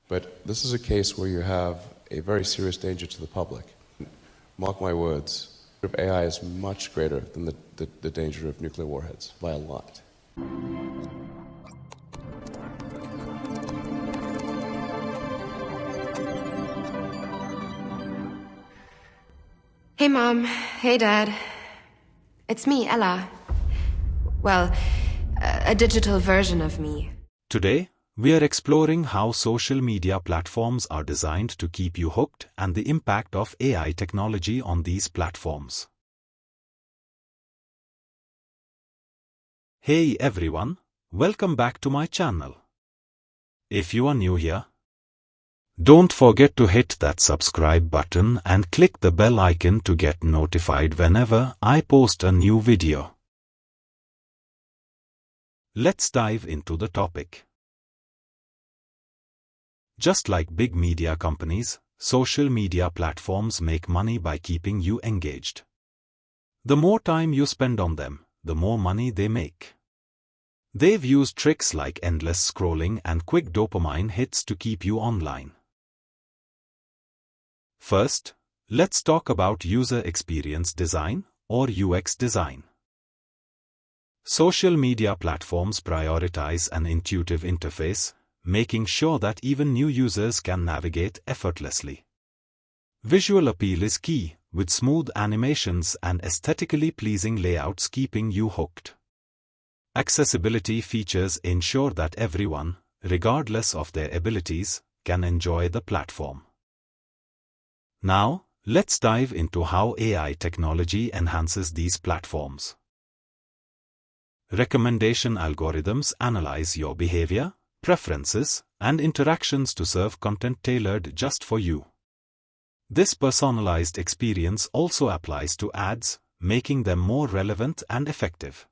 But this is a case where you have a very serious danger to the public. Mark my words, AI is much greater than the danger of nuclear warheads, by a lot. Hey Mom, hey Dad. It's me, Ella. Well, a digital version of me. Today, we are exploring how social media platforms are designed to keep you hooked and the impact of AI technology on these platforms. Hey everyone, welcome back to my channel. If you are new here, don't forget to hit that subscribe button and click the bell icon to get notified whenever I post a new video. Let's dive into the topic. Just like big media companies, social media platforms make money by keeping you engaged. The more time you spend on them, the more money they make. They've used tricks like endless scrolling and quick dopamine hits to keep you online. First, let's talk about user experience design, or UX design. Social media platforms prioritize an intuitive interface, making sure that even new users can navigate effortlessly. Visual appeal is key, with smooth animations and aesthetically pleasing layouts keeping you hooked. Accessibility features ensure that everyone, regardless of their abilities, can enjoy the platform. Now, let's dive into how AI technology enhances these platforms. Recommendation algorithms analyze your behavior, preferences, and interactions to serve content tailored just for you. This personalized experience also applies to ads, making them more relevant and effective.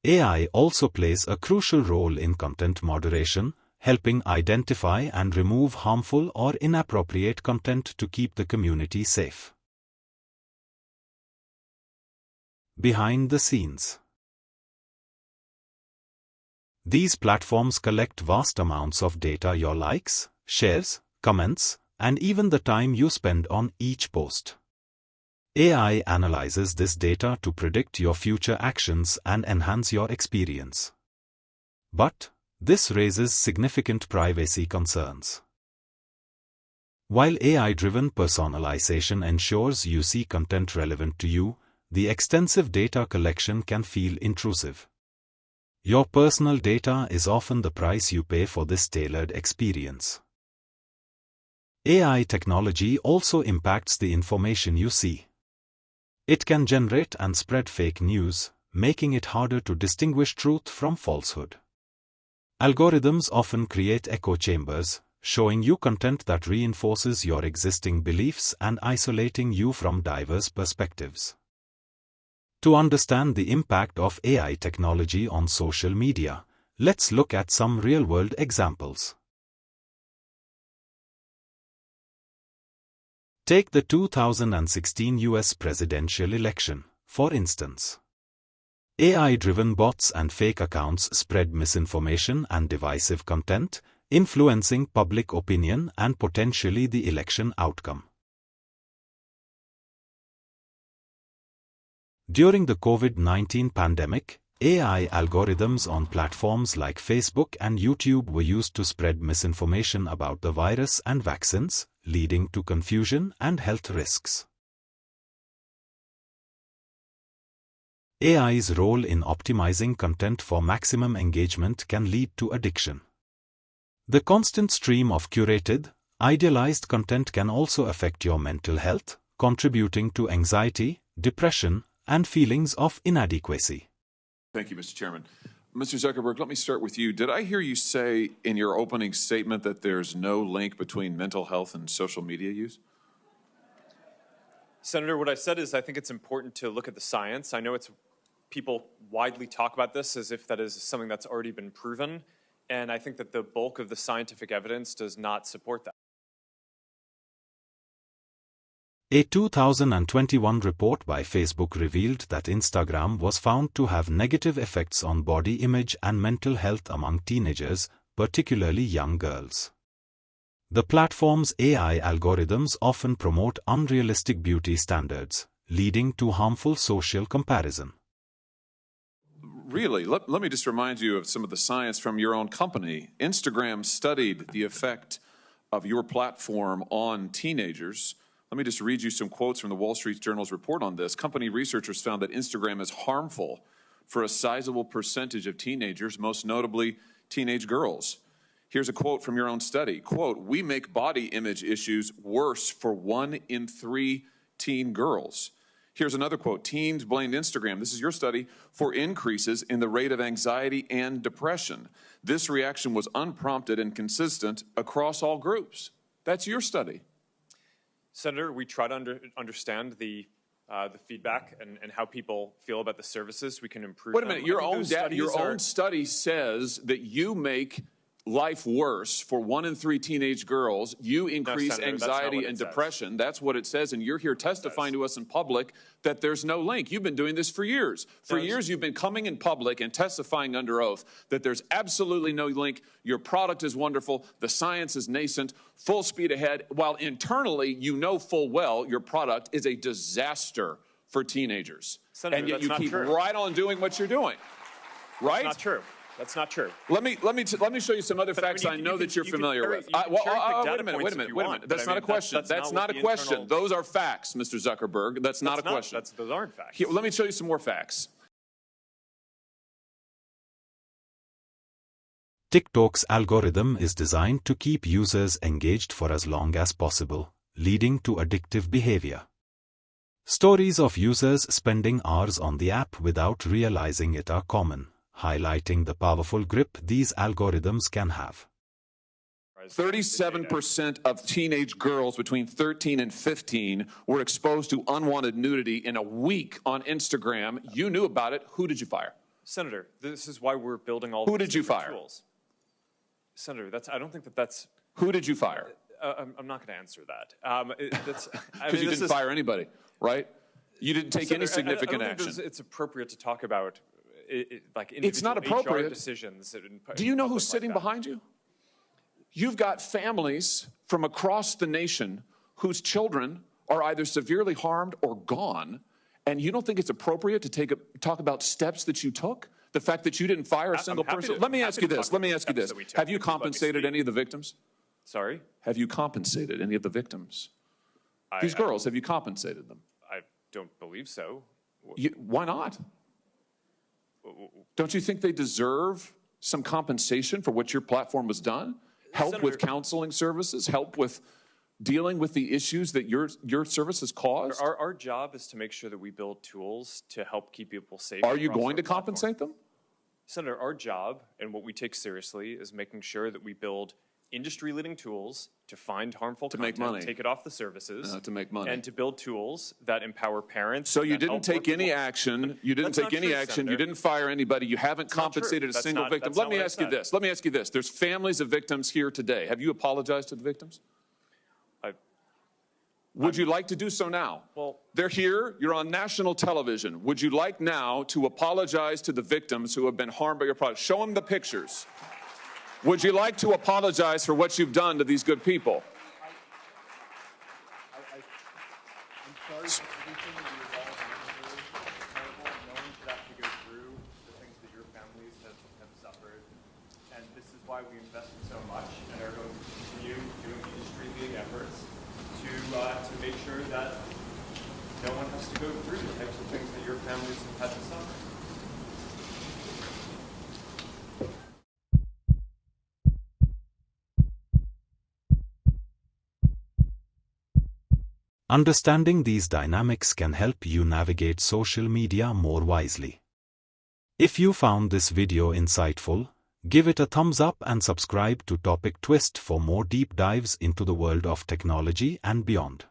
AI also plays a crucial role in content moderation, helping identify and remove harmful or inappropriate content to keep the community safe. Behind the scenes. These platforms collect vast amounts of data: your likes, shares, comments, and even the time you spend on each post. AI analyzes this data to predict your future actions and enhance your experience. But this raises significant privacy concerns. While AI-driven personalization ensures you see content relevant to you, the extensive data collection can feel intrusive. Your personal data is often the price you pay for this tailored experience. AI technology also impacts the information you see. It can generate and spread fake news, making it harder to distinguish truth from falsehood. Algorithms often create echo chambers, showing you content that reinforces your existing beliefs and isolating you from diverse perspectives. To understand the impact of AI technology on social media, let's look at some real-world examples. Take the 2016 US presidential election, for instance. AI-driven bots and fake accounts spread misinformation and divisive content, influencing public opinion and potentially the election outcome. During the COVID-19 pandemic, AI algorithms on platforms like Facebook and YouTube were used to spread misinformation about the virus and vaccines, leading to confusion and health risks. AI's role in optimizing content for maximum engagement can lead to addiction. The constant stream of curated, idealized content can also affect your mental health, contributing to anxiety, depression, and feelings of inadequacy. Thank you, Mr. Chairman. Mr. Zuckerberg, let me start with you. Did I hear you say in your opening statement that there's no link between mental health and social media use? Senator, what I said is I think it's important to look at the science. I know people widely talk about this as if that is something that's already been proven, and I think that the bulk of the scientific evidence does not support that. A 2021 report by Facebook revealed that Instagram was found to have negative effects on body image and mental health among teenagers, particularly young girls. The platform's AI algorithms often promote unrealistic beauty standards, leading to harmful social comparison. Really, let me just remind you of some of the science from your own company. Instagram studied the effect of your platform on teenagers. Let me just read you some quotes from the Wall Street Journal's report on this. Company researchers found that Instagram is harmful for a sizable percentage of teenagers, most notably teenage girls. Here's a quote from your own study. Quote, "We make body image issues worse for 1 in 3 teen girls." Here's another quote. "Teens blamed Instagram," this is your study, "for increases in the rate of anxiety and depression. This reaction was unprompted and consistent across all groups." That's your study. Senator, we try to understand the feedback and how people feel about the services. We can improve. Wait a minute. Your own study says that you make life worse for 1 in 3 teenage girls. You increase anxiety and depression. That's what it says. And you're here testifying to us in public that there's no link. You've been doing this for years. For years, you've been coming in public and testifying under oath that there's absolutely no link. Your product is wonderful. The science is nascent, full speed ahead, while internally you know full well your product is a disaster for teenagers. Senator, and yet you keep true. right on doing what you're doing. Right? That's not true. That's not true. Let me show you some other facts I know that you're familiar with. Wait a minute. That's not a question. That's not a question. Those are facts, Mr. Zuckerberg. That's not a question. Those aren't facts. Let me show you some more facts. TikTok's algorithm is designed to keep users engaged for as long as possible, leading to addictive behavior. Stories of users spending hours on the app without realizing it are common, highlighting the powerful grip these algorithms can have. 37% of teenage girls between 13 and 15 were exposed to unwanted nudity in a week on Instagram. You knew about it. Who did you fire? Senator, this is why we're building all Who these did you different fire? Tools. Senator, I don't think that's... Who did you fire? I'm not going to answer that. Because you didn't fire anybody, right? You didn't take any significant I don't think action. it's appropriate to talk about like individual It's not appropriate. HR decisions. Do you know who's sitting behind you? You've got families from across the nation whose children are either severely harmed or gone, and you don't think it's appropriate to talk about steps that you took? The fact that you didn't fire a single person? Let me ask you this. Have you compensated any of the victims? Sorry? Have you compensated any of the victims? These girls, have you compensated them? I don't believe so. Why not? Don't you think they deserve some compensation for what your platform has done? Help Senator, with counseling services? Help with dealing with the issues that your service has caused? Our job is to make sure that we build tools to help keep people safe. Are you going to compensate them? Senator, our job and what we take seriously is making sure that we build industry-leading tools to find harmful content, make money. take it off the services, To make money. and to build tools that empower parents. So you that didn't help take more any people. action. You didn't That's take not any true, action. Senator. You didn't fire anybody. You haven't That's not compensated true. a That's single not- victim. that's Let not me what I ask you said. this. Let me ask you this. There's families of victims here today. Have you apologized to the victims? Would you like to do so now? Well, they're here. You're on national television. Would you like now to apologize to the victims who have been harmed by your product? Show them the pictures. Would you like to apologize for what you've done to these good people? I'm sorry for everything that you've all been through. It's terrible. No one should have to go through the things that your families have suffered. And this is why we invested so much and are going to continue doing industry-leading efforts to make sure that no one has to go through the types of things that your families have had to suffer. Understanding these dynamics can help you navigate social media more wisely. If you found this video insightful, give it a thumbs up and subscribe to Topic Twist for more deep dives into the world of technology and beyond.